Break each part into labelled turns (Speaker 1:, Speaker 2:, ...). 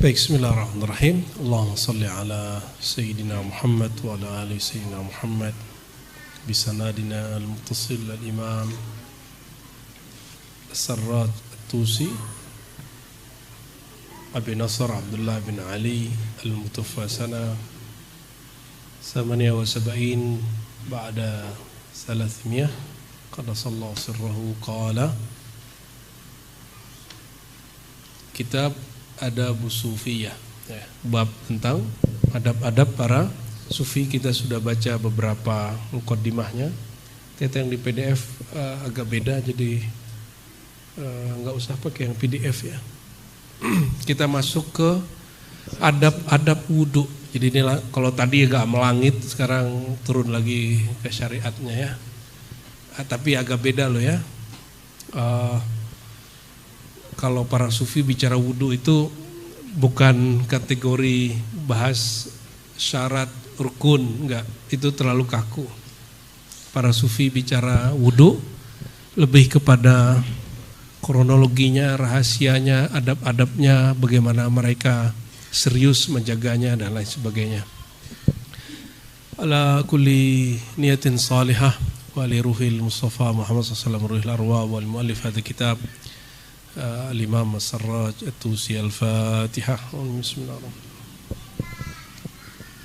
Speaker 1: Baik, bismillahirrahmanirrahim. Allahumma salli ala Sayyidina Muhammad wa ala ali Sayyidina Muhammad bisanadina al-muttasil al-imam Sarraj At-Tusi Abi Nasr Abdullah bin Ali al-Mutawaffa sana 78 ba'da 300 qadasallahu sirrahu qala kitab Adab Sufiyah, bab tentang adab-adab para sufi. Kita sudah baca beberapa mukaddimahnya. Ternyata yang di PDF agak beda, jadi nggak usah pakai yang PDF ya. Kita masuk ke adab-adab wudhu. Jadi ini kalau tadi agak melangit, sekarang turun lagi ke syariatnya ya. Tapi agak beda loh ya. Kalau para sufi bicara wudhu itu bukan kategori bahas syarat rukun, enggak, itu terlalu kaku. Para sufi bicara wudhu lebih kepada kronologinya, rahasianya, adab-adabnya, bagaimana mereka serius menjaganya dan lain sebagainya. Ala kulli niyatin salihah wa li ruhil Mustafa Muhammad sallallahu alaihi wasallam arwah wal muallif hadha kitab Al-Imam Sarraj At-Tusi Al-Fatihah. Bismillahirrahmanirrahim.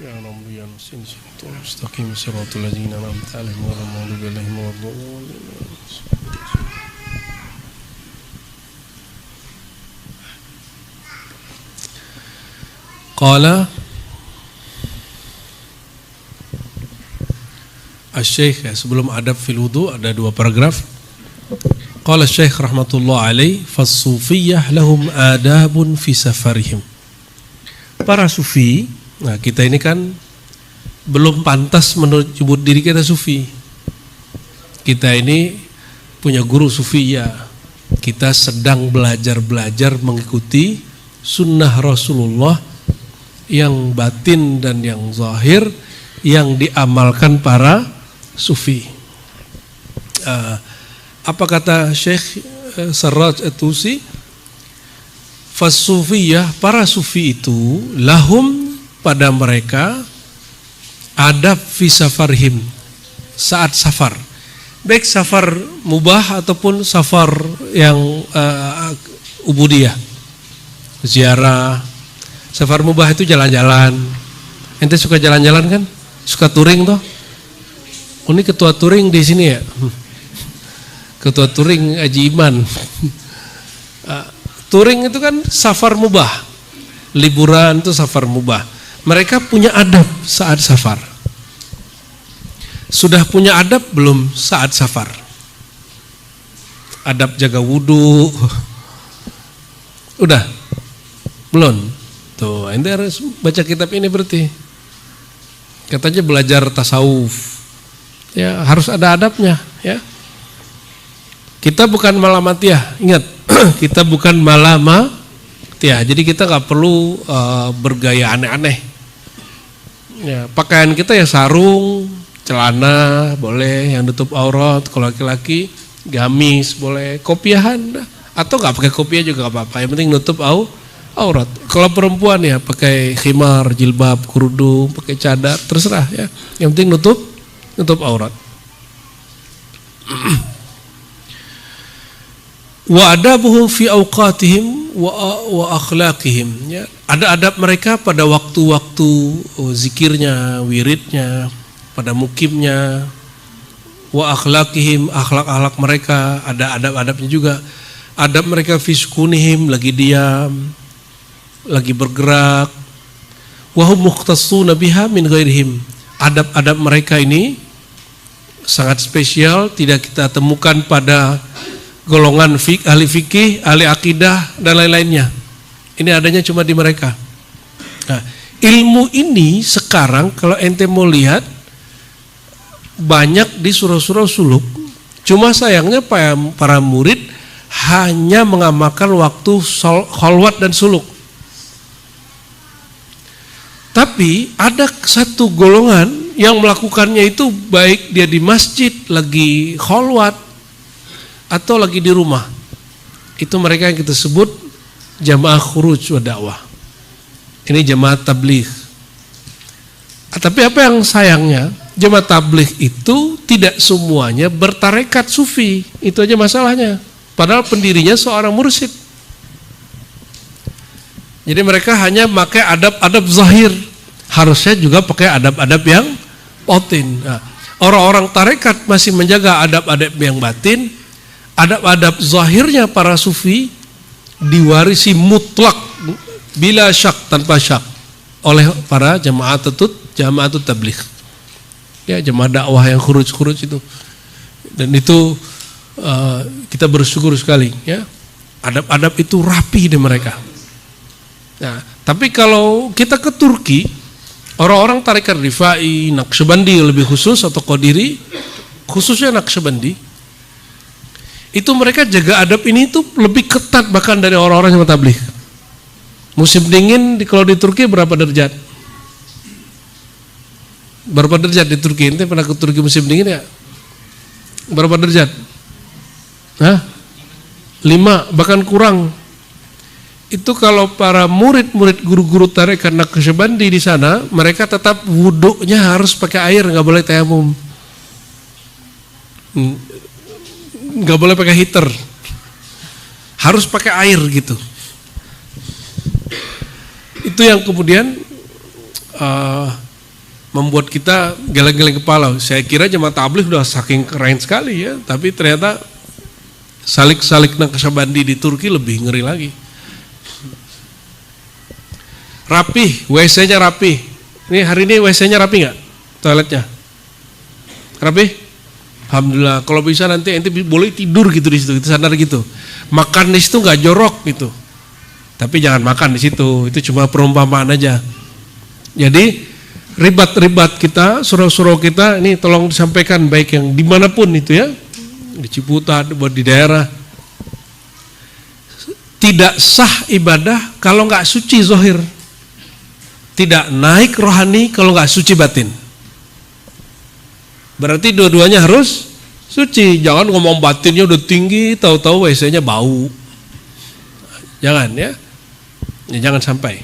Speaker 1: Ya Rabbi ya Nasin mustaqim siratal ladzina an'amta alaihim ghairil maghdubi alaihim waladdallin. Qala Asy-Syaikh, sebelum adab fil wudu ada dua paragraf. Qala Syekh rahmatullah alaih, fas-sufiyah lahum adabun fi safarihim. Para sufi, nah kita ini kan belum pantas menyebut diri kita sufi. Kita ini punya guru sufi ya. Kita sedang belajar mengikuti sunnah Rasulullah yang batin dan yang zahir yang diamalkan para sufi. Apa kata Syekh Sarraj At-Tusi? Fas-sufiyah, para sufi itu lahum, pada mereka, adab fi safarhim, saat safar. Baik safar mubah ataupun safar yang ubudiyah, ziarah. Safar mubah itu jalan-jalan. Ente suka jalan-jalan kan? Suka touring toh? Ini ketua touring di sini ya? Ketua touring Haji Iman. Touring itu kan safar mubah. Liburan itu safar mubah. Mereka punya adab saat safar. Sudah punya adab belum saat safar? Adab jaga wudhu. Udah? Belum? Tuh, ente harus baca kitab ini berarti. Katanya belajar tasawuf. Ya, harus ada adabnya, ya. Kita bukan malamatiyah, ingat, kita bukan malamatiyah. Jadi kita nggak perlu bergaya aneh-aneh. Ya, pakaian kita ya sarung, celana boleh, yang nutup aurat. Kalau laki-laki gamis boleh, kopiahan, atau nggak pakai kopiah juga nggak apa-apa. Yang penting nutup aurat. Kalau perempuan ya pakai khimar, jilbab, kerudung, pakai cadar, terserah ya. Yang penting nutup aurat. Wa adabuhum fi awqatihim wa akhlaqihim, ya. Ada adab mereka pada waktu-waktu zikirnya, wiridnya, pada mukimnya. Wa akhlaqihim, akhlak-akhlak mereka, ada adab-adabnya juga. Adab mereka fi sukunihim, lagi diam, lagi bergerak. Wa hum mukhtassuna biha min ghairihim. Adab-adab mereka ini sangat spesial, tidak kita temukan pada golongan ahli fikih, ahli akidah dan lain-lainnya. Ini adanya cuma di mereka. Nah, ilmu ini sekarang kalau ente mau lihat banyak di surah-surah suluk. Cuma sayangnya para murid hanya mengamalkan waktu khalwat dan suluk. Tapi ada satu golongan yang melakukannya itu baik dia di masjid lagi khalwat atau lagi di rumah. Itu mereka yang kita sebut jamaah khuruj wa dakwah. Ini jemaah tabligh. Tapi apa yang sayangnya, jemaah tabligh itu tidak semuanya bertarekat sufi. Itu aja masalahnya. Padahal pendirinya seorang mursyid. Jadi mereka hanya pakai adab-adab zahir. Harusnya juga pakai adab-adab yang batin. Nah, orang-orang tarekat masih menjaga adab-adab yang batin. Adab-adab zahirnya para sufi diwarisi mutlak bila syak, tanpa syak oleh para jamaatut tabligh. Ya, jemaah dakwah yang khuruj itu. Dan itu kita bersyukur sekali ya. Adab-adab itu rapi di mereka. Nah, tapi kalau kita ke Turki, orang-orang tarekat Rifai, Naqsyabandi lebih khusus atau Qadiri, khususnya Naqsyabandi, itu mereka jaga adab ini tuh lebih ketat bahkan dari orang-orang yang tabligh. Musim dingin kalau di Turki berapa derajat? Berapa derajat di Turki? Ente pernah ke Turki musim dingin ya? Berapa derajat? Hah? 5 bahkan kurang. Itu kalau para murid-murid guru-guru tarekat Naqsyabandi di sana, mereka tetap wuduknya harus pakai air, nggak boleh tayamum, nggak boleh pakai heater, harus pakai air gitu. Itu yang kemudian membuat kita geleng-geleng kepala. Saya kira jemaah tabligh udah saking keren sekali ya, tapi ternyata salik-salik Naqsyabandi di Turki lebih ngeri lagi. Rapih, WC-nya rapih. Ini hari ini WC-nya rapi nggak? Toiletnya rapih? Alhamdulillah. Kalau bisa nanti ente boleh tidur gitu di situ, itu sadar gitu. Makan di situ nggak jorok gitu. Tapi jangan makan di situ. Itu cuma perumpamaan aja. Jadi ribat-ribat kita, surau-surau kita ini tolong disampaikan baik yang dimanapun itu ya, di Ciputat, buat di daerah. Tidak sah ibadah kalau nggak suci zahir. Tidak naik rohani kalau nggak suci batin. Berarti dua-duanya harus suci. Jangan ngomong batinnya udah tinggi, tahu-tahu WC-nya bau. Jangan ya. Jangan sampai.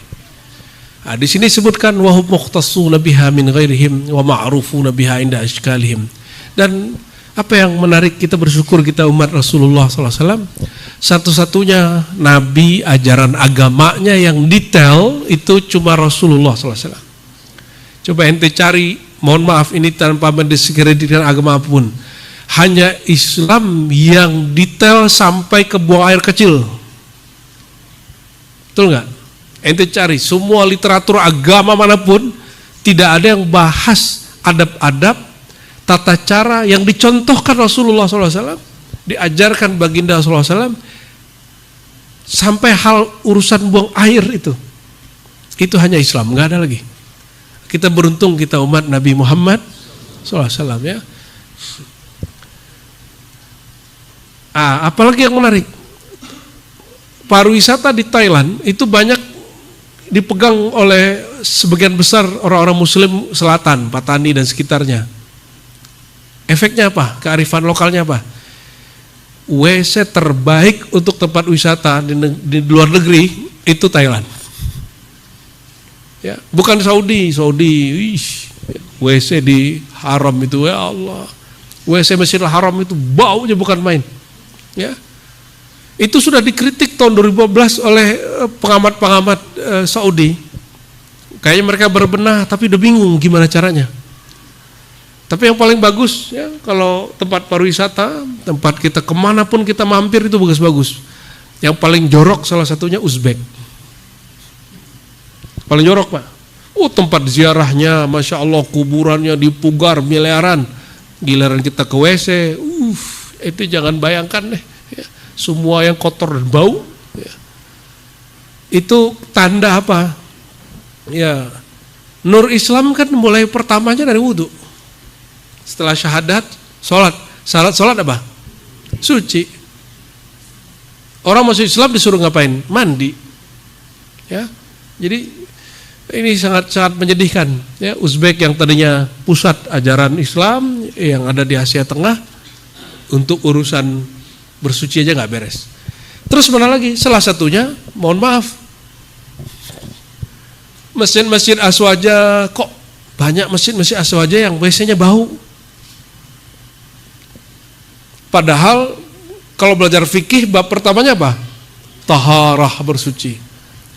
Speaker 1: Nah, di sini disebutkan wahum mukhtassuna biha min ghairihim wa ma'rufuna biha inda ashkalihim. Dan apa yang menarik, kita bersyukur kita umat Rasulullah SAW, satu-satunya nabi ajaran agamanya yang detail itu cuma Rasulullah SAW. Coba ente cari, mohon maaf ini tanpa mendiskreditkan agama apapun, hanya Islam yang detail sampai ke buang air kecil. Betul nggak? Ente cari semua literatur agama manapun, tidak ada yang bahas adab-adab tata cara yang dicontohkan Rasulullah SAW, diajarkan baginda SAW, sampai hal urusan buang air itu hanya Islam, nggak ada lagi. Kita beruntung kita umat Nabi Muhammad SAW ya. Apalagi yang menarik, pariwisata di Thailand itu banyak dipegang oleh sebagian besar orang-orang Muslim Selatan, Patani dan sekitarnya. Efeknya apa? Kearifan lokalnya apa? WC terbaik untuk tempat wisata di luar negeri itu Thailand. Ya, bukan Saudi. WC di haram itu ya Allah. WC Masjidil Haram itu baunya bukan main. Ya. Itu sudah dikritik tahun 2015 oleh pengamat-pengamat Saudi. Kayaknya mereka berbenah tapi udah bingung gimana caranya. Tapi yang paling bagus ya, kalau tempat pariwisata, tempat kita kemanapun kita mampir itu bagus-bagus. Yang paling jorok salah satunya Uzbek. Paling jorok Pak. Tempat ziarahnya, Masya Allah, kuburannya dipugar miliaran. Giliran kita ke WC, itu jangan bayangkan deh. Ya, semua yang kotor dan bau. Ya. Itu tanda apa? Ya, Nur Islam kan mulai pertamanya dari wudhu. Setelah syahadat, sholat apa? Suci. Orang masuk Islam disuruh ngapain? Mandi. Ya, jadi ini sangat menyedihkan. Ya, Uzbek yang tadinya pusat ajaran Islam yang ada di Asia Tengah, untuk urusan bersuci aja nggak beres. Terus mana lagi? Salah satunya, mohon maaf, Masjid-masjid aswaja, kok banyak masjid-masjid aswaja yang WC-nya bau. Padahal kalau belajar fikih bab pertamanya apa? Taharah, bersuci.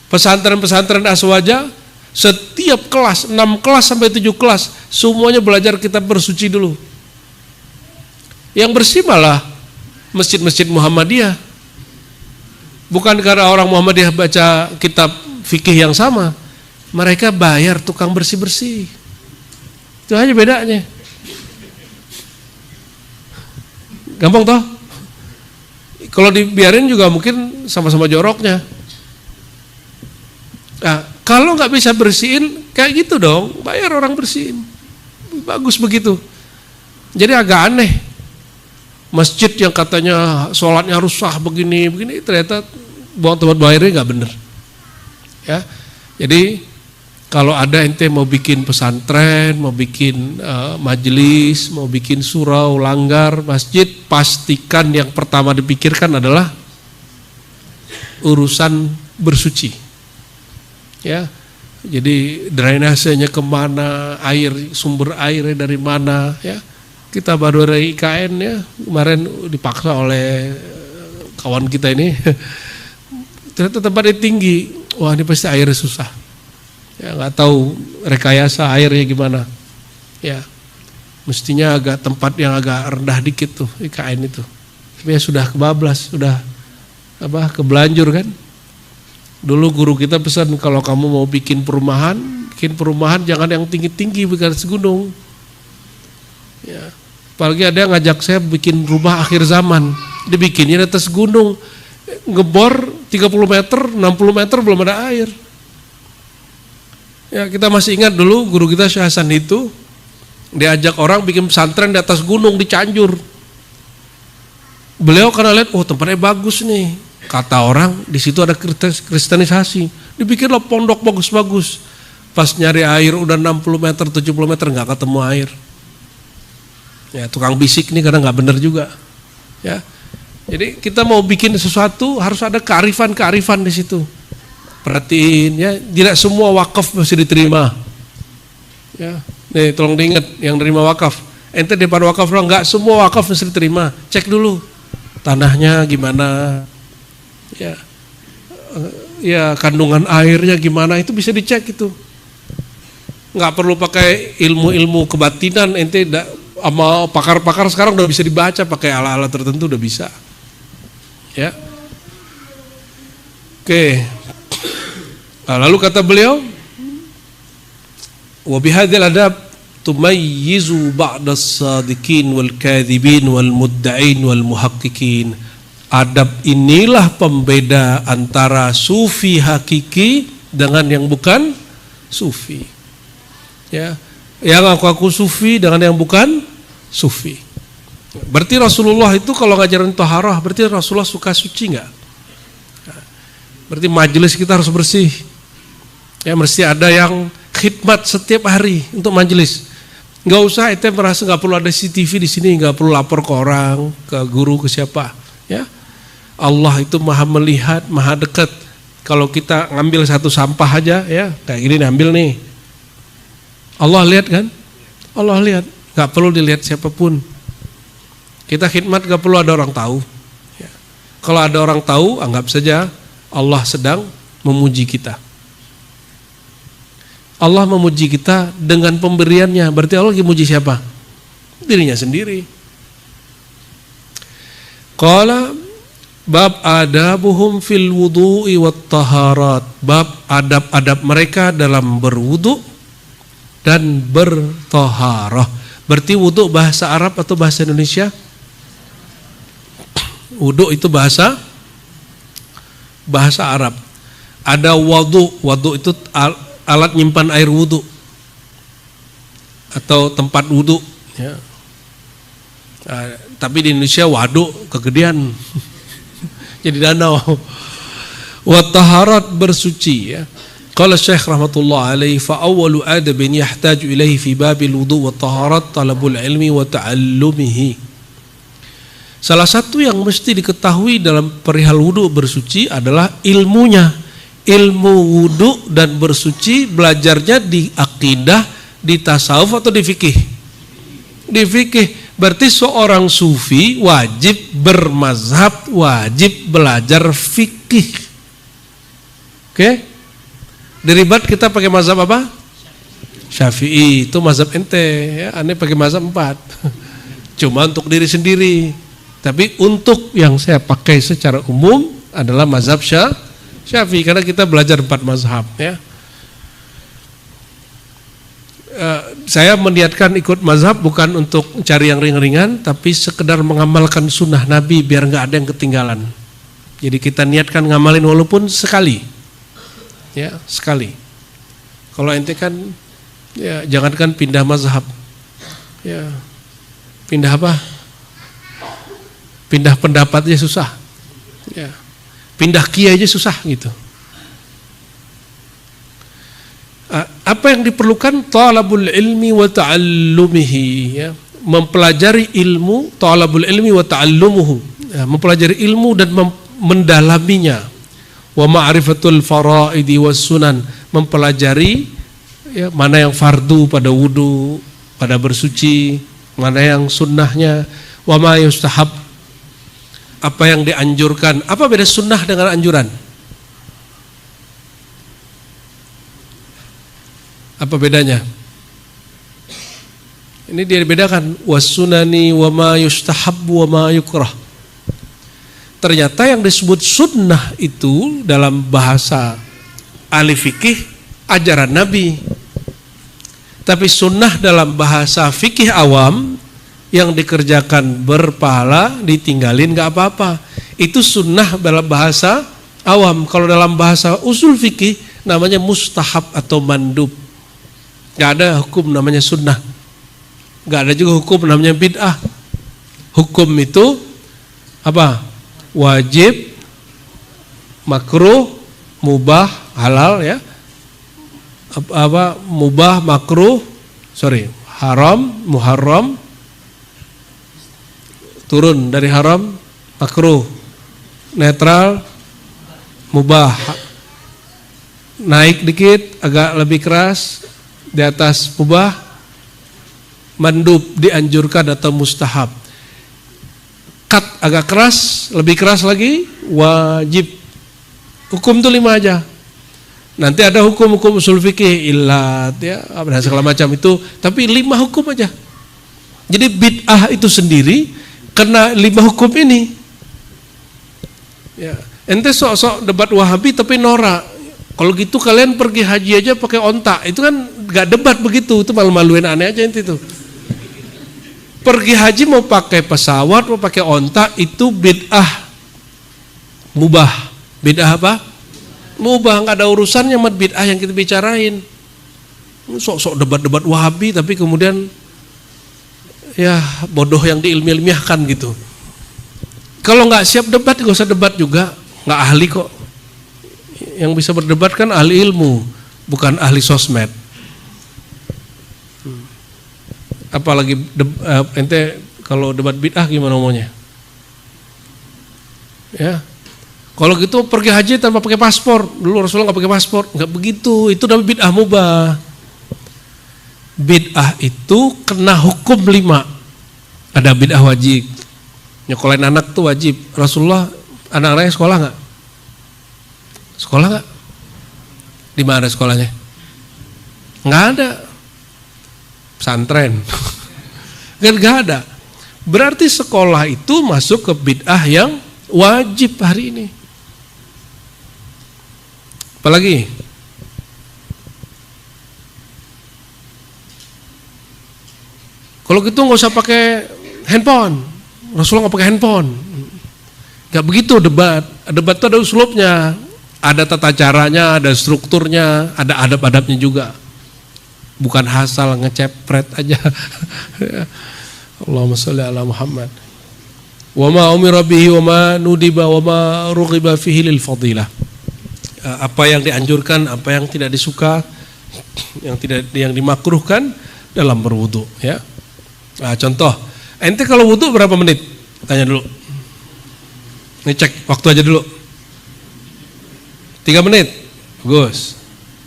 Speaker 1: Pesantren-pesantren aswaja setiap kelas 6 kelas sampai 7 kelas semuanya belajar kitab bersuci dulu. Yang bersih malah masjid-masjid Muhammadiyah. Bukan karena orang Muhammadiyah baca kitab fikih yang sama, mereka bayar tukang bersih-bersih. Itu aja bedanya. Gampang toh? Kalau dibiarin juga mungkin sama-sama joroknya. Nah, kalau nggak bisa bersihin, kayak gitu dong, bayar orang bersihin. Bagus begitu. Jadi agak aneh. Masjid yang katanya sholatnya harus sah begini, ternyata buang tempat airnya nggak bener. Ya, jadi kalau ada ente mau bikin pesantren, mau bikin majelis, mau bikin surau, langgar, masjid, pastikan yang pertama dipikirkan adalah urusan bersuci. Ya, jadi drainasenya kemana, sumber airnya dari mana, ya. Kita baru dari IKN ya, kemarin dipaksa oleh kawan kita ini, ternyata tempatnya tinggi, wah ini pasti airnya susah, ya nggak tahu rekayasa airnya gimana, ya mestinya agak tempat yang agak rendah dikit tuh IKN itu, tapi ya sudah kebablas, sudah kebelanjur kan. Dulu guru kita pesan kalau kamu mau bikin perumahan jangan yang tinggi-tinggi bukan segunung, ya. Apalagi ada yang ngajak saya bikin rumah akhir zaman, dibikinnya di atas gunung, ngebor 30 meter, 60 meter belum ada air. Ya kita masih ingat dulu guru kita Syekh Hasan itu diajak orang bikin pesantren di atas gunung di Cianjur. Beliau karena lihat, oh tempatnya bagus nih, kata orang di situ ada kristenisasi, dibikinlah pondok bagus-bagus. Pas nyari air udah 60 meter, 70 meter nggak ketemu air. Ya tukang bisik nih kadang nggak bener juga, ya. Jadi kita mau bikin sesuatu harus ada kearifan di situ. Perhatiin ya, tidak semua wakaf mesti diterima. Ya, nih tolong diingat yang terima wakaf. Ente depan wakaf orang nggak semua wakaf mesti diterima. Cek dulu tanahnya gimana, ya kandungan airnya gimana, itu bisa dicek itu. Nggak perlu pakai ilmu kebatinan, ente sama pakar-pakar sekarang udah bisa dibaca pakai alat-alat tertentu udah bisa. Ya. Oke. Nah, lalu kata beliau, wa bihadzal adab tumayyizu ba'da as-sadiqin wal kadhibin wal mudda'in wal muhaqqiqin. Adab inilah pembeda antara sufi hakiki dengan yang bukan sufi. Ya. Yang aku sufi dengan yang bukan sufi. Berarti Rasulullah itu kalau ngajarin taharah, berarti Rasulullah suka suci enggak? Berarti majelis kita harus bersih. Ya mesti ada yang khidmat setiap hari untuk majelis. Enggak usah ente merasa enggak perlu ada CCTV di sini, enggak perlu lapor ke orang, ke guru, ke siapa, ya. Allah itu Maha melihat, Maha dekat. Kalau kita ngambil satu sampah aja ya, kayak gini ambil nih. Allah lihat kan? Allah lihat. Gak perlu dilihat siapapun. Kita khidmat gak perlu ada orang tahu. Ya. Kalau ada orang tahu, anggap saja Allah sedang memuji kita. Allah memuji kita dengan pemberiannya. Berarti Allah lagi muji siapa? Dirinya sendiri. Qala bab adabuhum fil wudu'i wat taharat. Bab adab-adab mereka dalam berwudu dan bertaharah. Berarti wudu bahasa Arab atau bahasa Indonesia? Wudu itu bahasa Arab. Ada wadu itu alat nyimpan air wudu atau tempat wudu. Ya. Tapi di Indonesia waduk kegedean, jadi danau. Wa taharat bersuci ya. Qala Syekh rahmatullah alaihi fa awwalu adabin yahtaju ilaihi fi babil wudu wa taharat talabul ilmi wa ta'allumihi. Salah satu yang mesti diketahui dalam perihal wudu bersuci adalah ilmunya. ilmu wudu dan bersuci belajarnya di akidah, di tasawuf atau di fikih? Di fikih. Berarti seorang sufi wajib bermazhab, wajib belajar fikih. Oke? Di Ribat kita pakai mazhab apa? Syafi'i. Itu mazhab ente, ya. Aneh pakai mazhab 4. Cuma untuk diri sendiri. Tapi untuk yang saya pakai secara umum adalah mazhab Syafi'i, karena kita belajar 4 mazhab, ya. Saya meniatkan ikut mazhab bukan untuk cari yang ringan-ringan, tapi sekedar mengamalkan sunnah Nabi biar nggak ada yang ketinggalan. Jadi kita niatkan ngamalin walaupun sekali, ya, sekali. Kalau ente kan, ya jangankan pindah mazhab, ya pindah apa? Pindah pendapat aja susah, ya. Pindah kiai aja susah gitu. Apa yang diperlukan? Talabul ilmi wa ta'allumihi, ya. Mempelajari ilmu, talabul ilmi wa ta'allumuhu, ya. Mempelajari ilmu dan mendalaminya. Wa ma'rifatul faraidi was sunan, mempelajari, ya, mana yang fardu pada wudu, pada bersuci, mana yang sunnahnya. Wa ma yustahab, apa yang dianjurkan. Apa beda sunnah dengan anjuran? Apa bedanya? Ini dia bedakan, wasunani wa ma yustahabbu wa ma yukrah. Ternyata yang disebut sunnah itu dalam bahasa ahli fikih ajaran Nabi. Tapi sunnah dalam bahasa fikih awam yang dikerjakan berpahala, ditinggalin gak apa-apa. Itu sunnah dalam bahasa awam. Kalau dalam bahasa usul fikih namanya mustahab atau mandub. Gak ada hukum namanya sunnah. Gak ada juga hukum namanya bid'ah. Hukum itu apa? Wajib, makruh, mubah, halal, ya. Apa mubah, makruh, haram, muharram, turun dari haram, makruh, netral, mubah, naik dikit, agak lebih keras, di atas mubah, mandub, dianjurkan atau mustahab. Cut agak keras, lebih keras lagi, wajib. Hukum itu 5 aja. Nanti ada hukum-hukum usul fikih, ilat, ya, dan segala macam itu, tapi 5 hukum aja. Jadi bid'ah itu sendiri kena 5 hukum ini. Ya, ente sok-sok debat Wahabi tapi norak. Kalau gitu kalian pergi haji aja pakai onta, itu kan gak debat begitu, itu malu-maluin aneh aja itu. Pergi haji mau pakai pesawat, mau pakai onta, itu bid'ah mubah. Bid'ah apa? Mubah, gak ada urusannya sama bid'ah yang kita bicarain. Sok-sok debat-debat Wahabi tapi kemudian ya bodoh yang diilmiah-ilmiahkan gitu. Kalau gak siap debat, gak usah debat juga, gak ahli kok. Yang bisa berdebat kan ahli ilmu, bukan ahli sosmed. Apalagi ente kalau debat bid'ah gimana ngomongnya? Ya, kalau gitu pergi haji tanpa pakai paspor. Dulu Rasulullah nggak pakai paspor, nggak begitu. Itu namanya bid'ah mubah. Bid'ah itu kena hukum 5. Ada bid'ah wajib, nyekolahin anak tuh wajib. Rasulullah anak-anaknya sekolah nggak? Sekolah nggak? Di mana sekolahnya? Nggak ada. Pesantren. Kan nggak ada. Berarti sekolah itu masuk ke bid'ah yang wajib hari ini. Apalagi? Kalau gitu nggak usah pakai handphone. Rasulullah nggak pakai handphone. Nggak begitu debat. Debat itu ada uslubnya. Ada tata caranya, ada strukturnya, ada adab-adabnya juga. Bukan asal ngecepret aja. Allahumma sholli ala Muhammad. Wa ma umira bihi wa ma nudiba wa ma rughiba fihi lil fadilah. Apa yang dianjurkan, apa yang tidak disuka, yang dimakruhkan dalam berwudu, ya. Nah, contoh, ente kalau wudu berapa menit? Tanya dulu. Ngecek waktu aja dulu. 3 menit, Bagus.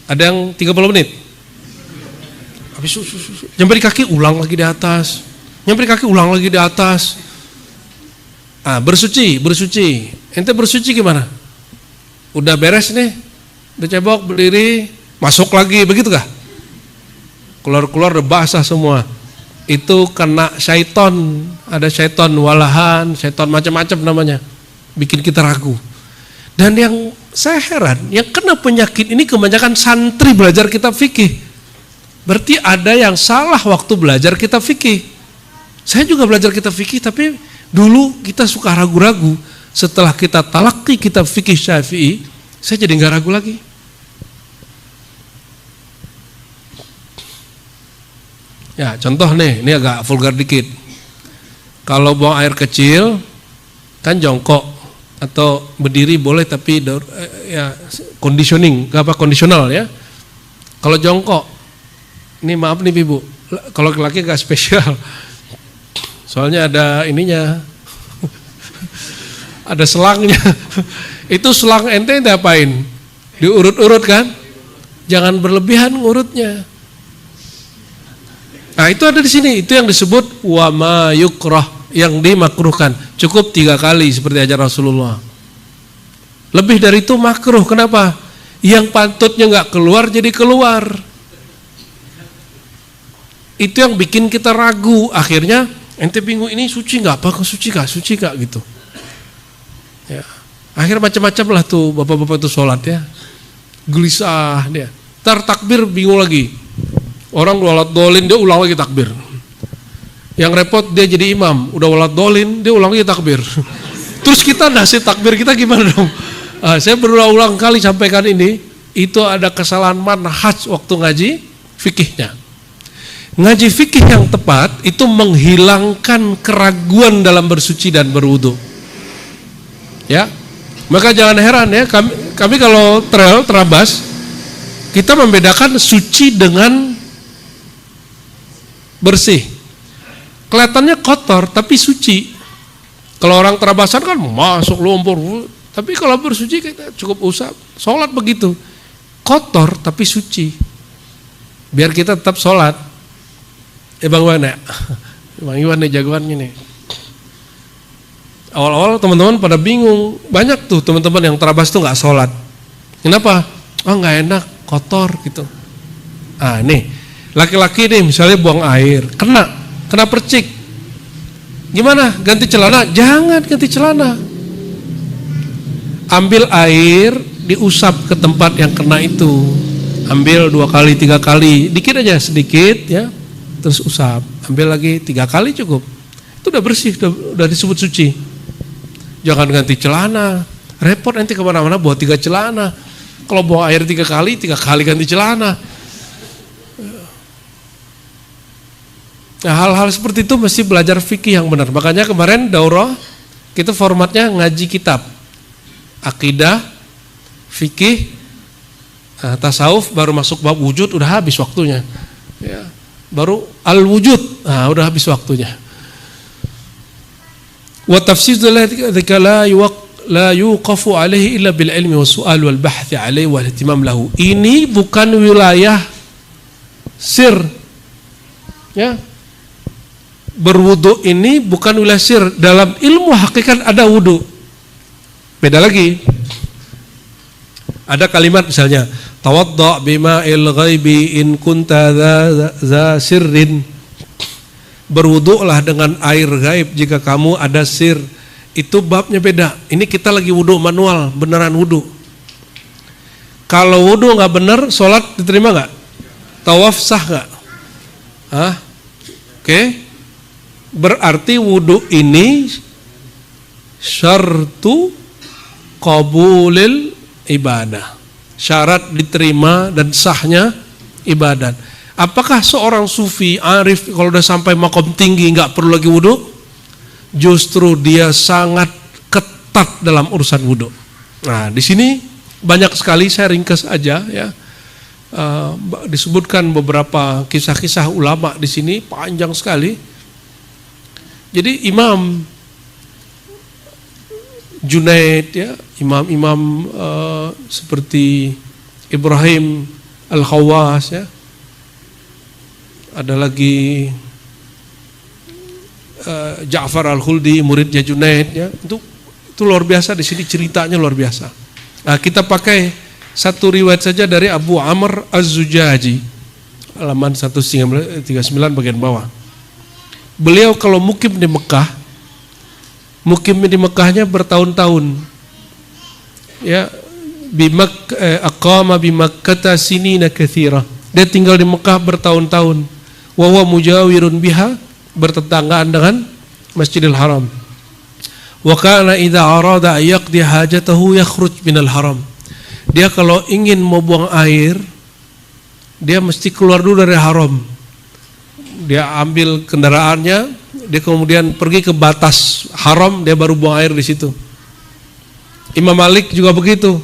Speaker 1: Ada yang 30 menit? Habis nyampe di kaki ulang lagi di atas. Nyampe di kaki ulang lagi di atas. Bersuci. Ente bersuci gimana? Udah beres nih, udah cebok, berdiri, masuk lagi, begitu kah? Keluar udah basah semua. Itu kena syaiton, ada syaiton walahan, syaiton macam-macam namanya, bikin kita ragu. Dan yang saya heran, yang kena penyakit ini kebanyakan santri belajar kitab fikih. Berarti ada yang salah waktu belajar kitab fikih. Saya juga belajar kitab fikih, tapi dulu kita suka ragu-ragu. Setelah kita talaki kitab fikih Syafi'i, saya jadi nggak ragu lagi. Ya, contoh nih, ini agak vulgar dikit. Kalau buang air kecil, kan jongkok atau berdiri boleh, tapi ya kondisional ya. Kalau jongkok, ini maaf nih Ibu, kalau laki-laki agak spesial. Soalnya ada ininya. Ada selangnya. Itu selang ente apain? Diurut-urut kan? Jangan berlebihan ngurutnya. Nah, itu ada di sini. Itu yang disebut wa ma yukrah, yang dimakruhkan. Cukup 3 kali seperti ajar Rasulullah. Lebih dari itu makruh. Kenapa? Yang pantutnya nggak keluar jadi keluar. Itu yang bikin kita ragu. Akhirnya ente bingung, ini suci nggak? Apa suci nggak gitu. Ya. Akhirnya macam-macam lah tuh bapak-bapak itu sholat ya, gelisah dia. Ntar takbir bingung lagi, orang walat dolin dia ulang lagi takbir. Yang repot dia jadi imam, udah walat dolin dia ulang lagi takbir. Terus kita nasib takbir kita gimana dong? Saya berulang-ulang kali sampaikan ini, itu ada kesalahan manhaj waktu ngaji fikihnya. Ngaji fikih yang tepat itu menghilangkan keraguan dalam bersuci dan berwudu. Ya, maka jangan heran ya, kami kalau terabas, kita membedakan suci dengan bersih. Kelihatannya kotor tapi suci. Kalau orang terabasan kan masuk lumpur, tapi kalau bersuci kita cukup usap. Sholat begitu, kotor tapi suci. Biar kita tetap sholat. Bang Iwan ya, Bang Iwan nih jagoannya nih. Awal-awal teman-teman pada bingung, banyak tuh teman-teman yang terabas tuh nggak sholat. Kenapa? Nggak enak, kotor gitu. Nih laki-laki nih misalnya buang air, kena percik. Gimana? Ganti celana? Jangan ganti celana. Ambil air, diusap ke tempat yang kena itu. Ambil 2 kali, 3 kali, dikit aja, sedikit ya. Terus usap. Ambil lagi 3 kali cukup. Itu udah bersih, udah disebut suci. Jangan ganti celana, repot nanti kemana-mana bawa 3 celana. Kalau buang air 3 kali ganti celana. Nah, hal-hal seperti itu mesti belajar fikih yang benar. Makanya kemarin daurah kita formatnya ngaji kitab, akidah, fikih, tasawuf, baru masuk bab wujud udah habis waktunya. Ya, baru al-wujud, udah habis waktunya. Wa tafsir dzalika la yuqafu alaihi illa bil ilmi was su'al wal bahth alaihi wal ihtimam lahu. Ini bukan wilayah sir. Ya. Berwudu ini bukan wilayah sir. Dalam ilmu hakikat ada wudu. Beda lagi. Ada kalimat misalnya, tawadda bima'il ghaibi in kunta za sirrin. Berwudulah dengan air gaib jika kamu ada sir. Itu babnya beda. Ini kita lagi wudu manual, beneran wudu. Kalau wudu nggak bener, sholat diterima nggak? Tawaf sah nggak? Oke. Berarti wudu ini syartu qabulil ibadah. Syarat diterima dan sahnya ibadat. Apakah seorang sufi arif kalau udah sampai makom tinggi nggak perlu lagi wudu? Justru dia sangat ketat dalam urusan wudu. Nah, di sini banyak sekali, saya ringkas aja ya. Disebutkan beberapa kisah-kisah ulama di sini panjang sekali. Jadi Imam Junaid ya, imam-imam seperti Ibrahim Al-Khawwas, ya. Ada lagi Ja'far Al-Khuldi, muridnya Junaid, ya. Itu luar biasa, di sini ceritanya luar biasa. Nah, kita pakai satu riwayat saja dari Abu Amr Az-Zujaji, halaman 139 bagian bawah. Beliau kalau mukim di Mekah, Mekahnya bertahun-tahun. Ya, aqama bi Makkah sinina katsira. Dia tinggal di Mekah bertahun-tahun. Wa huwa mujawirun biha, bertetanggaan dengan Masjidil Haram. Wa kana idza arada an yaqdi hajatahu yakhruj minal haram. Dia kalau ingin mau buang air, dia mesti keluar dulu dari haram. Dia ambil kendaraannya, dia kemudian pergi ke batas haram, dia baru buang air di situ. Imam Malik juga begitu.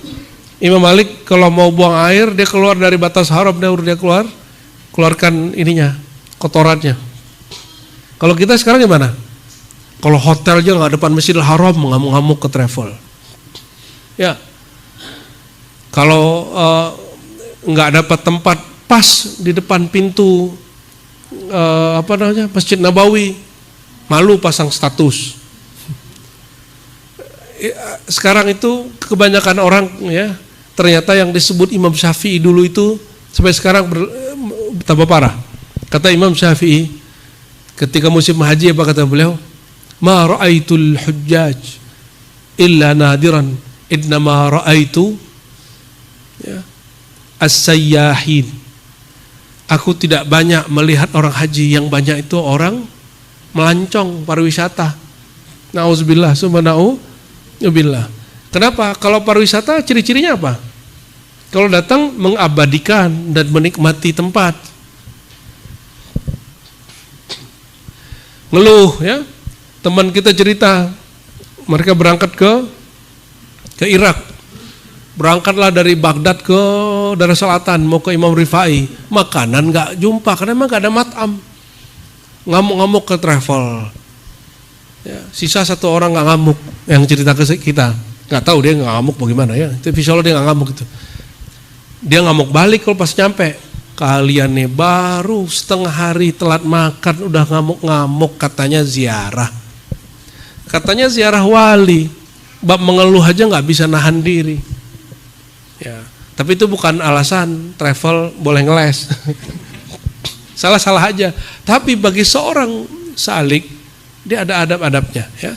Speaker 1: Imam Malik kalau mau buang air, dia keluar dari batas haram, dia keluarkan ininya, kotorannya. Kalau kita sekarang gimana? Kalau hotel aja nggak depan Masjidil Haram, ngamuk-ngamuk ke travel. Ya, kalau nggak dapat tempat pas di depan pintu Masjid Nabawi, malu pasang status. Sekarang itu kebanyakan orang, ya, ternyata yang disebut Imam Syafi'i dulu itu sampai sekarang tambah parah. Kata Imam Syafi'i ketika musim haji, apa kata beliau? Ma ra'aitul hujjaj illa nadiran, innama ra'aitu, ya, as-sayyahin. Aku tidak banyak melihat orang haji, yang banyak itu orang melancong pariwisata. Nauzubillah, subhanallah. Kenapa? Kalau pariwisata ciri-cirinya apa? Kalau datang mengabadikan dan menikmati tempat. Ngeluh, ya. Teman kita cerita, mereka berangkat ke Irak. Berangkatlah dari Baghdad ke daerah selatan, mau ke Imam Rifai. Makanan nggak jumpa, karena memang nggak ada matam. Ngamuk-ngamuk ke travel. Ya, sisa satu orang nggak ngamuk, yang cerita ke kita. Nggak tahu dia nggak ngamuk bagaimana, ya. Itu visual dia nggak ngamuk itu. Dia ngamuk balik kalau pas nyampe. Kalian nih baru setengah hari telat makan udah ngamuk-ngamuk, katanya ziarah. Katanya ziarah wali, bab mengeluh aja nggak bisa nahan diri. Ya, tapi itu bukan alasan travel boleh ngeles. Salah-salah aja. Tapi bagi seorang salik, dia ada adab-adabnya, ya.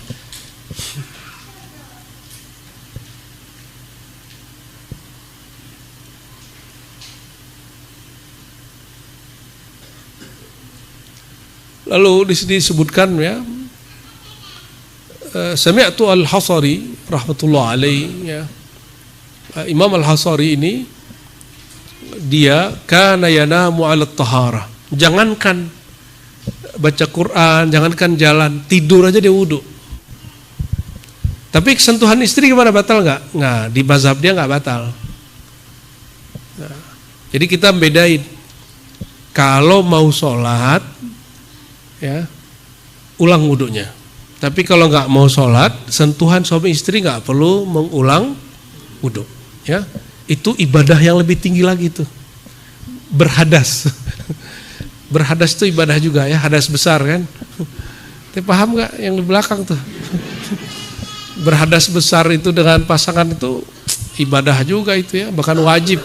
Speaker 1: Lalu di sini disebutkan, ya, Sami'tu Al-Hasari rahmatullah alaih, ya. Imam Al-Hasari ini dia kana yanamu 'ala taharah. Jangankan baca Quran, jangankan jalan, tidur aja dia wudu. Tapi sentuhan istri gimana, batal nggak? Nah, di mazhab dia nggak batal. Nah, jadi kita bedain. Kalau mau sholat, ya, ulang wudunya. Tapi kalau nggak mau sholat, sentuhan suami istri nggak perlu mengulang wudu, ya. Itu ibadah yang lebih tinggi lagi tuh. Berhadas. Berhadas itu ibadah juga, ya, hadas besar kan. Tapi paham nggak yang di belakang tuh? Berhadas besar itu dengan pasangan itu ibadah juga itu, ya, bahkan wajib.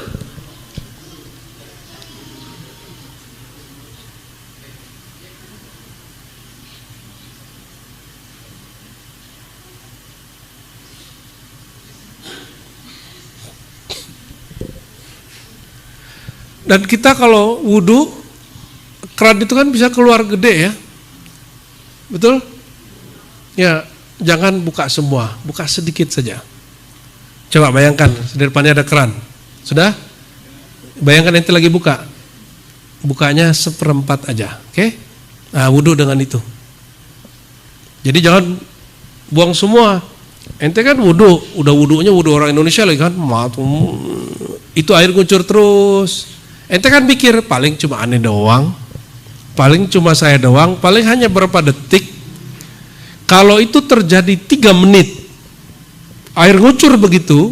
Speaker 1: Dan kita kalau wudu, keran itu kan bisa keluar gede, ya. Betul? Ya, jangan buka semua, buka sedikit saja. Coba bayangkan, di depannya ada keran. Sudah? Bayangkan nanti lagi buka. Bukanya 1/4 aja, oke? Nah, wudu dengan itu. Jadi jangan buang semua. Ente kan wudu, udah wudunya wudu orang Indonesia lagi kan, itu air ngucur terus. Ente kan pikir paling cuma aneh doang, paling cuma saya doang, paling hanya berapa detik. Kalau itu terjadi 3 menit, air ngucur begitu,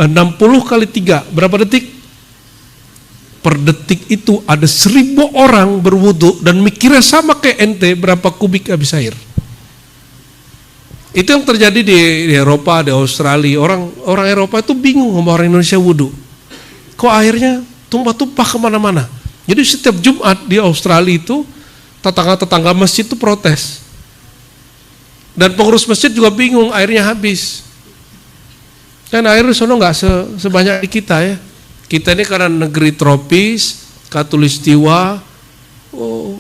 Speaker 1: 60 kali 3, berapa detik? Per detik itu ada 1000 orang berwudu dan mikirnya sama kayak ente, berapa kubik habis air. Itu yang terjadi di Eropa, di Australia. Orang Eropa itu bingung sama orang Indonesia wudu. Kok airnya tumpah-tumpah kemana-mana. Jadi setiap Jumat di Australia itu tetangga-tetangga masjid itu protes. Dan pengurus masjid juga bingung, airnya habis. Kan air di sana nggak sebanyak di kita ya. Kita ini karena negeri tropis, katulistiwa,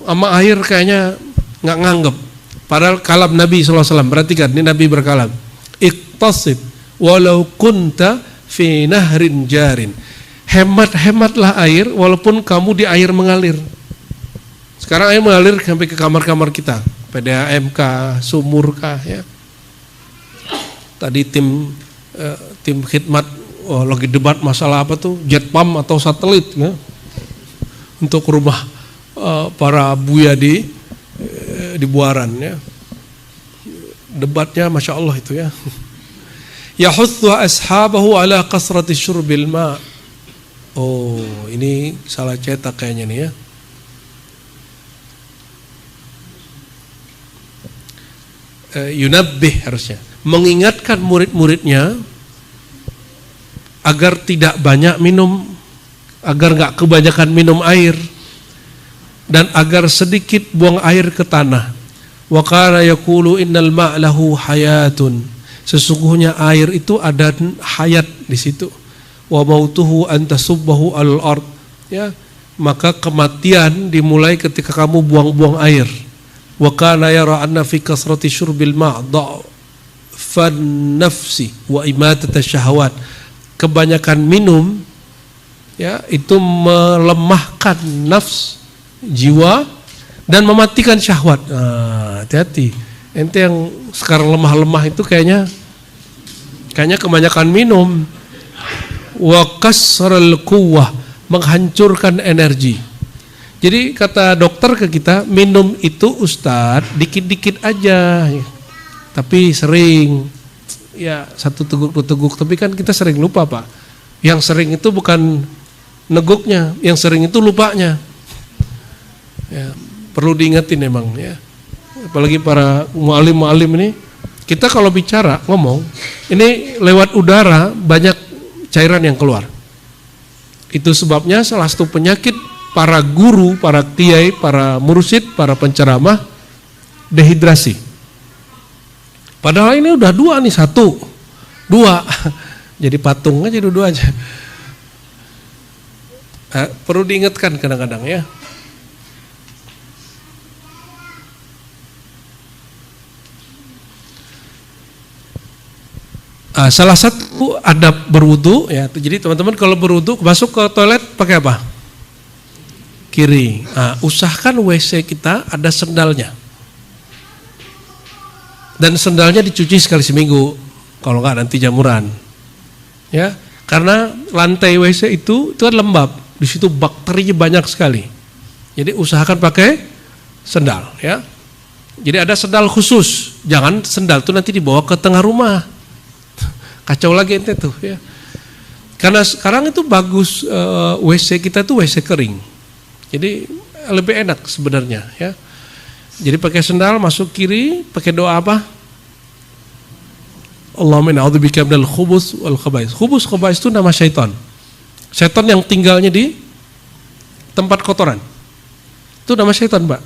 Speaker 1: sama air kayaknya nggak nganggep. Padahal kalam Nabi SAW, perhatikan, ini Nabi berkalam. Iqtasid walau kunta fi nahrin jarin. Hemat-hematlah air walaupun kamu di air mengalir. Sekarang air mengalir sampai ke kamar-kamar kita. PDAM kah, sumur kah ya. Tadi tim khidmat lagi debat masalah apa tuh, jet pump atau satelit ya. Untuk rumah para buya di Buaran ya. Debatnya Masya Allah itu ya. Yahuthu ashabahu ala kasrati syurbil ma. Oh, ini salah cetak kayaknya nih ya. Yunabbih harusnya. Mengingatkan murid-muridnya agar tidak banyak minum, agar nggak kebanyakan minum air, dan agar sedikit buang air ke tanah. Wa kana yaqulu innal ma'lahu hayatun. Sesungguhnya air itu ada hayat di situ. Wa mautuhu an tasubbahu al-ard. Ya, maka kematian dimulai ketika kamu buang-buang air. Wa kana yara anna fi kasrati syurbil ma' dha'fan nafsi wa imatat syahwat. Kebanyakan minum ya itu melemahkan nafs, jiwa, dan mematikan syahwat. Hati-hati. Ente yang sekarang lemah-lemah itu kayaknya kebanyakan minum. Wa kasral quwwah, menghancurkan energi. Jadi kata dokter ke kita, minum itu Ustadz dikit-dikit aja. Tapi sering. Ya, satu teguk-teguk, tapi kan kita sering lupa Pak. Yang sering itu bukan neguknya, yang sering itu lupanya. Ya, perlu diingetin emang ya. Apalagi para mu'alim-mu'alim ini, kita kalau bicara, ngomong, ini lewat udara banyak cairan yang keluar. Itu sebabnya salah satu penyakit para guru, para kiai, para mursyid, para penceramah, dehidrasi. Padahal ini udah 2 nih, 1, 2. Jadi patung aja dua aja. Perlu diingatkan kadang-kadang ya. Salah satu adab berwudu ya. Jadi teman-teman kalau berwudu masuk ke toilet pakai apa? Kiri. Usahakan WC kita ada sendalnya. Dan sendalnya dicuci sekali seminggu, kalau enggak nanti jamuran. Ya, karena lantai WC itu kan lembab, di situ bakterinya banyak sekali. Jadi usahakan pakai sendal, ya. Jadi ada sendal khusus, jangan sendal itu nanti dibawa ke tengah rumah, kacau lagi ente tuh, ya. Karena sekarang itu bagus WC kita tuh WC kering, jadi lebih enak sebenarnya, ya. Jadi pakai sendal masuk kiri, pakai doa apa? Allahumma inna a'udzubika minal khubus wal khaba'is. Khubus khaba'is itu nama syaitan. Syaitan yang tinggalnya di tempat kotoran. Itu nama syaitan, Pak.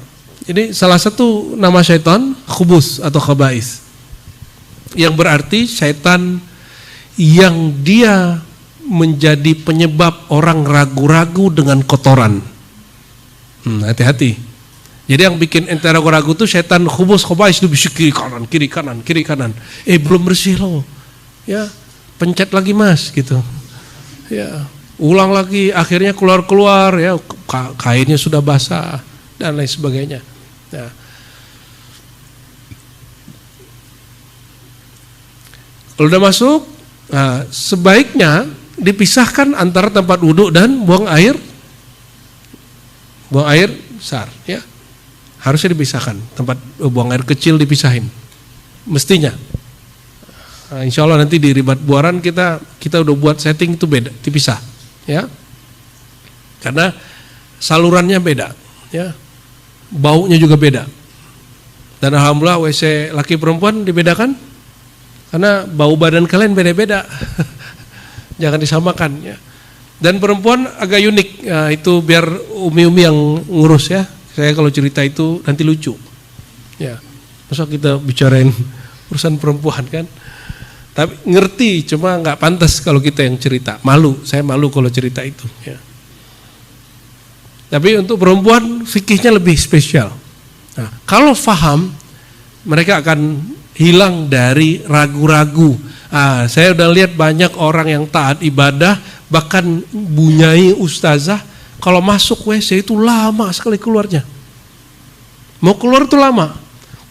Speaker 1: Jadi salah satu nama syaitan khubus atau khaba'is. Yang berarti syaitan yang dia menjadi penyebab orang ragu-ragu dengan kotoran. Hati-hati. Jadi yang bikin ente ragu-ragu tuh setan khubus khaba'is itu bisa kiri kanan. Belum bersih loh. Ya, pencet lagi Mas gitu. Ya, ulang lagi, akhirnya keluar ya, kainnya sudah basah dan lain sebagainya. Ya. Kalau udah masuk, sebaiknya dipisahkan antara tempat wudhu dan buang air besar, ya. Harusnya dipisahkan, tempat buang air kecil dipisahin, mestinya. Nah, insya Allah nanti di Ribat Buaran kita udah buat setting itu beda, dipisah, ya. Karena salurannya beda, ya. Baunya juga beda. Dan alhamdulillah WC laki perempuan dibedakan karena bau badan kalian beda-beda. Jangan disamakan, ya. Dan perempuan agak unik, ya, itu biar umi-umi yang ngurus, ya. Saya kalau cerita itu nanti lucu, ya. Masa kita bicarain urusan perempuan kan? Tapi ngerti, cuma nggak pantas kalau kita yang cerita. Malu, saya malu kalau cerita itu, ya. Tapi untuk perempuan fikihnya lebih spesial. Nah, kalau faham, mereka akan hilang dari ragu-ragu. Nah, saya udah lihat banyak orang yang taat ibadah, bahkan bunyai ustazah, kalau masuk WC itu lama sekali keluarnya. Mau keluar itu lama.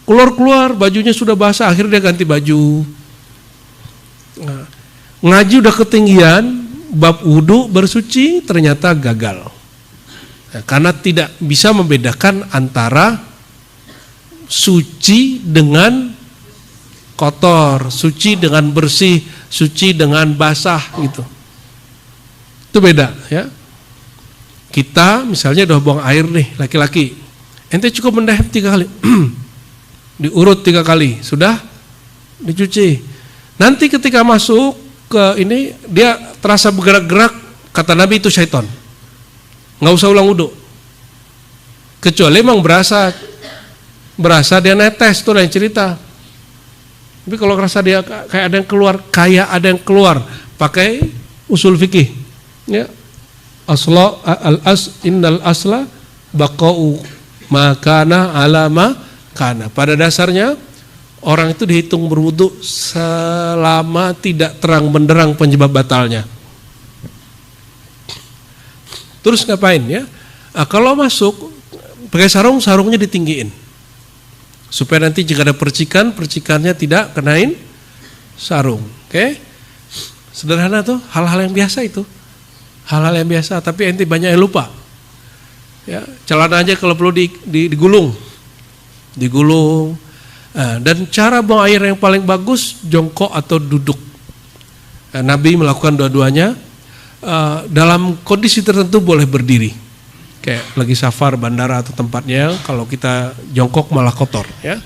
Speaker 1: Keluar bajunya sudah basah, akhirnya dia ganti baju. Nah, ngaji udah ketinggian, bab wudu bersuci ternyata gagal. Nah, karena tidak bisa membedakan antara suci dengan kotor, suci dengan bersih, suci dengan basah gitu. Itu beda, ya. Kita misalnya udah buang air nih, laki-laki. Ente cukup mendahap 3 kali. Diurut 3 kali, sudah dicuci. Nanti ketika masuk ke ini, dia terasa bergerak-gerak, kata Nabi itu syaitan. Nggak usah ulang wudu. Kecuali emang berasa dia netes, itu lain cerita. Tapi kalau rasa dia kayak ada yang keluar, pakai usul fikih. Ya. Innal asla baqa'u makana alama kana. Pada dasarnya orang itu dihitung berwudu selama tidak terang benderang penyebab batalnya. Terus ngapain, ya? Nah, kalau masuk pakai sarung, sarungnya ditinggiin. Supaya nanti jika ada percikannya tidak kenain sarung. Oke? Sederhana tuh, hal-hal yang biasa itu. Hal-hal yang biasa, tapi ente banyak yang lupa. Ya, celana aja kalau perlu digulung. Digulung. Nah, dan cara buang air yang paling bagus jongkok atau duduk. Nah, Nabi melakukan dua-duanya. Dalam kondisi tertentu boleh berdiri, kayak lagi safar bandara atau tempatnya. Kalau kita jongkok malah kotor, ya.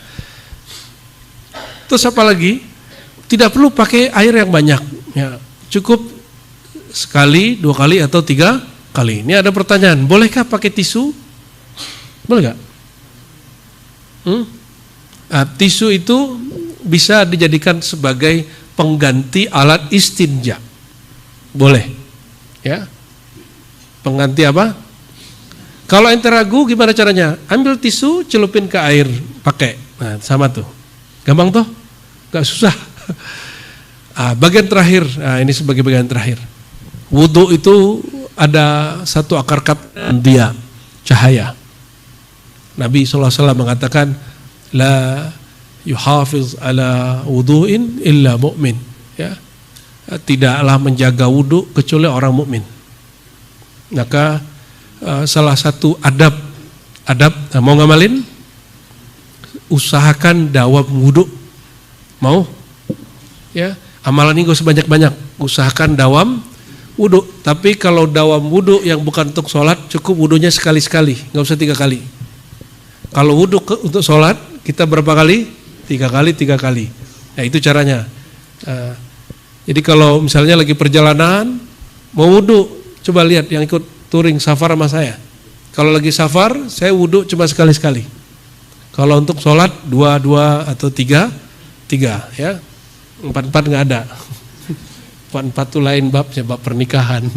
Speaker 1: Terus apa lagi? Tidak perlu pakai air yang banyak, ya. Cukup sekali, 2 kali atau 3 kali. Ini ada pertanyaan, bolehkah pakai tisu? Boleh nggak? Tisu itu bisa dijadikan sebagai pengganti alat istinja. Boleh, ya. Pengganti apa? Kalau ente ragu gimana caranya? Ambil tisu, celupin ke air, pakai. Nah, sama tuh. Gampang toh? Gak susah. Bagian terakhir, ini sebagai bagian terakhir. Wudu itu ada satu akar kata dia, cahaya. Nabi SAW mengatakan, la yuhafiz ala wudu'in illa mu'min, ya. Tidaklah menjaga wudu kecuali orang mukmin. Maka salah satu adab mau ngamalin, usahakan dawam wudu. Mau? Ya, amalan ini gak usah banyak-banyak, usahakan dawam wudu. Tapi kalau dawam wudu yang bukan untuk sholat, cukup wudunya sekali-sekali, gak usah 3 kali. Kalau wudu untuk sholat, kita berapa kali? 3 kali. Nah, itu caranya. Jadi kalau misalnya lagi perjalanan, mau wudu, coba lihat yang ikut touring safar sama saya. Kalau lagi safar, saya wudu cuma sekali-sekali. Kalau untuk sholat, 2 atau 3, ya. 4 nggak ada. 4 itu lain babnya, bab pernikahan.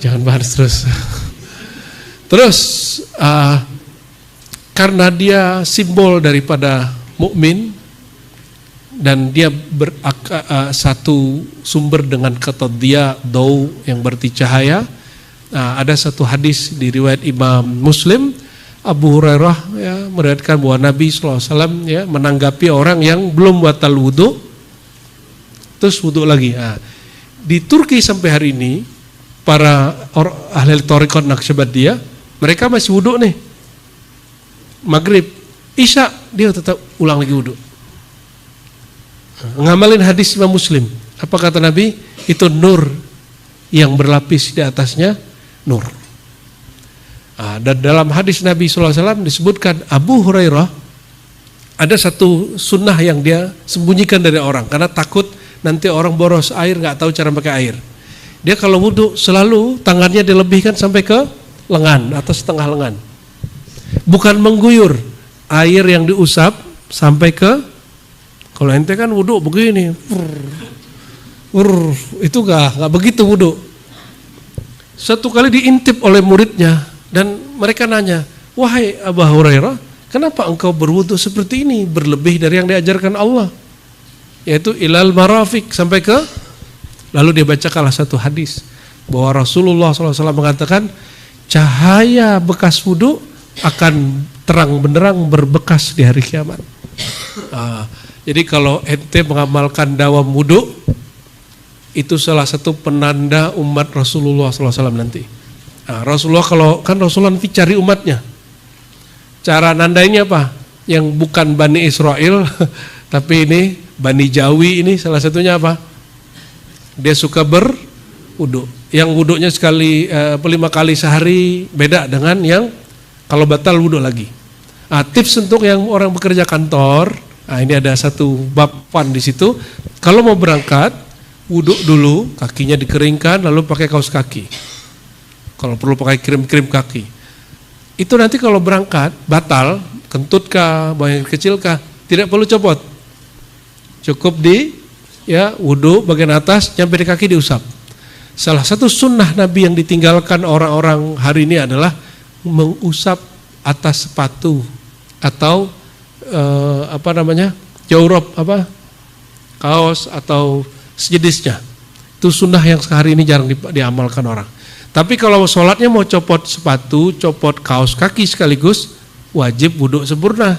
Speaker 1: Jangan bahas terus. Terus, karena dia simbol daripada mukmin, dan dia satu sumber dengan kata dia dau yang berarti cahaya. Nah, ada satu hadis di riwayat Imam Muslim, Abu Hurairah, ya, meriwayatkan bahwa Nabi SAW, ya, menanggapi orang yang belum batal wudu, terus wudu lagi. Nah, di Turki sampai hari ini para ahli thariqat Naqsyabandiyah, mereka masih wudu nih. Maghrib, Isya dia tetap ulang lagi wudu. Ngamalin hadis Imam Muslim. Apa kata Nabi? Itu nur yang berlapis di atasnya nur. Dan dalam hadis Nabi SAW disebutkan Abu Hurairah ada satu sunnah yang dia sembunyikan dari orang karena takut nanti orang boros air, nggak tahu cara pakai air. Dia kalau wudu selalu tangannya dilebihkan sampai ke lengan atau setengah lengan. Bukan mengguyur, air yang diusap sampai ke, kalau ente kan wudu begini, itu nggak begitu wudu. Satu kali diintip oleh muridnya dan mereka nanya, wahai Abu Hurairah, kenapa engkau berwudu seperti ini, berlebih dari yang diajarkan Allah? Yaitu ilal marafiq, sampai ke, lalu dia bacakanlah satu hadis bahwa Rasulullah SAW mengatakan cahaya bekas wudu akan terang benderang berbekas di hari kiamat. Jadi kalau ente mengamalkan dawam wudu, itu salah satu penanda umat Rasulullah SAW nanti. Rasulullah Rasulullah nanti cari umatnya. Cara nandainya apa? Yang bukan Bani Israel, tapi ini Bani Jawi ini salah satunya apa? Dia suka berwudu. Yang wudunya 5 kali sehari beda dengan yang kalau batal wudu lagi. Tips untuk yang orang bekerja kantor, ini ada satu bapan di situ. Kalau mau berangkat, wudu dulu, kakinya dikeringkan, lalu pakai kaos kaki. Kalau perlu pakai krim kaki. Itu nanti kalau berangkat batal, kentut kah, buang air kecil kah, tidak perlu copot. Cukup wudu bagian atas, sampai di kaki diusap. Salah satu sunnah Nabi yang ditinggalkan orang-orang hari ini adalah mengusap atas sepatu atau jawrab, kaos atau sejenisnya. Itu sunnah yang sehari ini jarang diamalkan orang. Tapi kalau sholatnya mau copot sepatu, copot kaos kaki sekaligus, wajib wudu sempurna.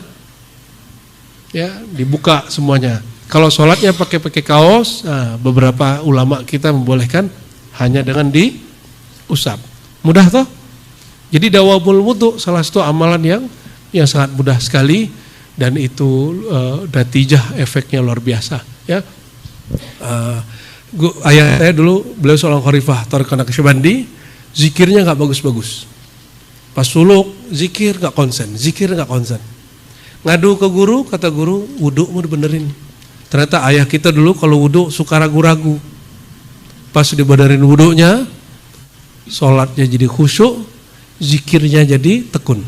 Speaker 1: Ya, dibuka semuanya. Kalau sholatnya pakai kaos, beberapa ulama kita membolehkan hanya dengan diusap. Mudah toh? Jadi dawamul wudu salah satu amalan yang sangat mudah sekali dan itu natijah efeknya luar biasa. Ya. Ayah saya dulu, beliau seorang khalifah Tariqah Naqsyabandi, zikirnya nggak bagus-bagus. Pas suluk zikir nggak konsen. Ngadu ke guru, kata guru, wudu mau dibenerin. Ternyata ayah kita dulu kalau wudu suka ragu-ragu. Pas dibenerin wudunya, sholatnya jadi khusyuk, zikirnya jadi tekun.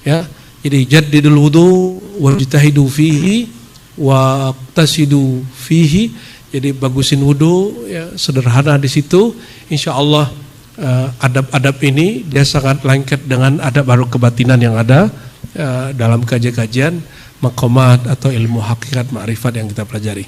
Speaker 1: Ya, jadi jaddidul wudu wajtahidu fihi wa tasidu fihi. Jadi bagusin wudu, ya, sederhana di situ. Insya Allah adab-adab ini dia sangat lengket dengan adab baru kebatinan yang ada dalam kajian-kajian maqamat atau ilmu hakikat ma'rifat yang kita pelajari.